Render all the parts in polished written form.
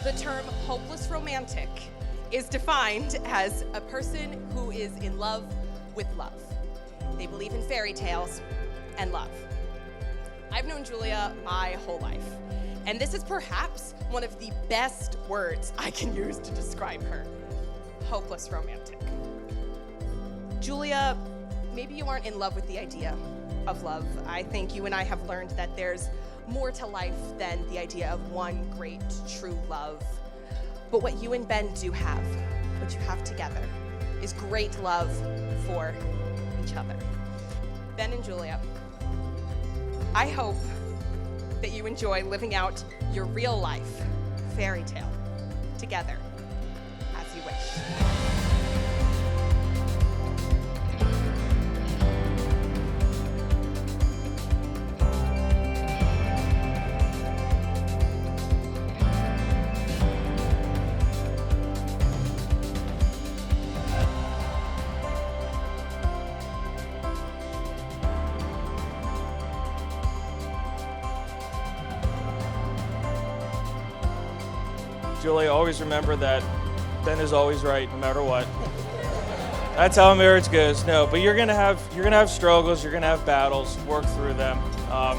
The term hopeless romantic is defined as a person who is in love with love. They believe in fairy tales and love. I've known Julia my whole life, and this is perhaps one of the best words I can use to describe her: hopeless romantic. Julia, maybe you aren't in love with the idea of love. I think you and I have learned that there's more to life than the idea of one great true love. But what you and Ben do have, what you have together, is great love for each other. Ben and Julia, I hope that you enjoy living out your real life fairy tale together as you wish. Julia, always remember that Ben is always right, no matter what. That's how a marriage goes. No, but you're gonna have struggles, you're gonna have battles. Work through them. I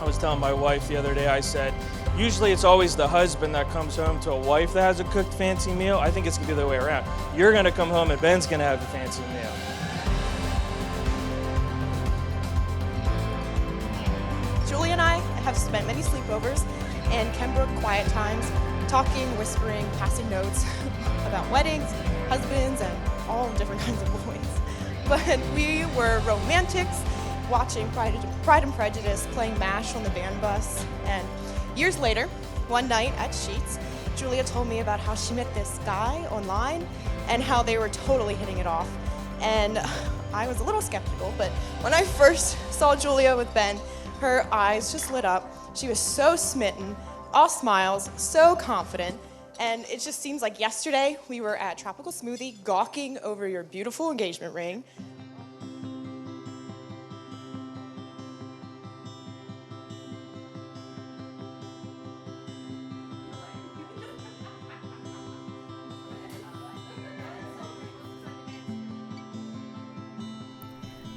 was telling my wife the other day. I said, usually it's always the husband that comes home to a wife that has a cooked fancy meal. I think it's gonna be the other way around. You're gonna come home and Ben's gonna have the fancy meal. Julia and I have spent many sleepovers and Kenbrook quiet times, talking, whispering, passing notes about weddings, husbands, and all different kinds of boys. But we were romantics, watching Pride and Prejudice, playing MASH on the band bus. And years later, one night at Sheets, Julia told me about how she met this guy online and how they were totally hitting it off. And I was a little skeptical, but when I first saw Julia with Ben, her eyes just lit up. She was so smitten, all smiles, so confident, and it just seems like yesterday we were at Tropical Smoothie gawking over your beautiful engagement ring.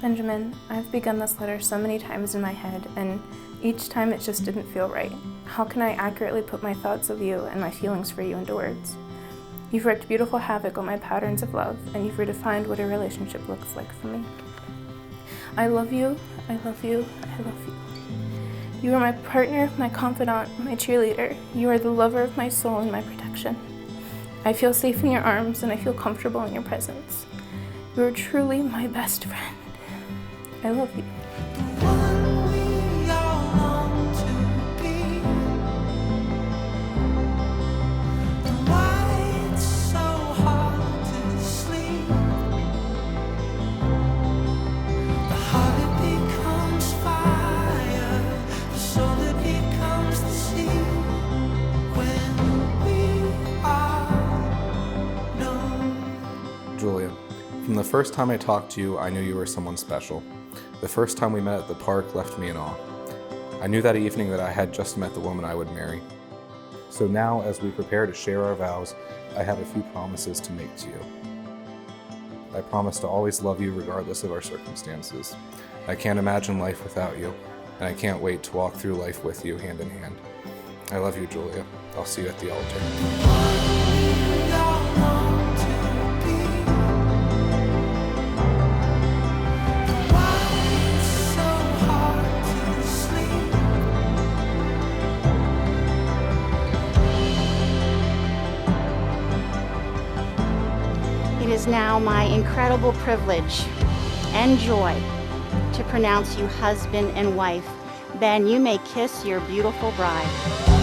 Benjamin, I've begun this letter so many times in my head, and each time it just didn't feel right. How can I accurately put my thoughts of you and my feelings for you into words? You've wreaked beautiful havoc on my patterns of love, and you've redefined what a relationship looks like for me. I love you, I love you, I love you. You are my partner, my confidant, my cheerleader. You are the lover of my soul and my protection. I feel safe in your arms, and I feel comfortable in your presence. You are truly my best friend. I love you. Julia, from the first time I talked to you, I knew you were someone special. The first time we met at the park left me in awe. I knew that evening that I had just met the woman I would marry. So now, as we prepare to share our vows, I have a few promises to make to you. I promise to always love you regardless of our circumstances. I can't imagine life without you, and I can't wait to walk through life with you hand in hand. I love you, Julia. I'll see you at the altar. It is now my incredible privilege and joy to pronounce you husband and wife. Ben, you may kiss your beautiful bride.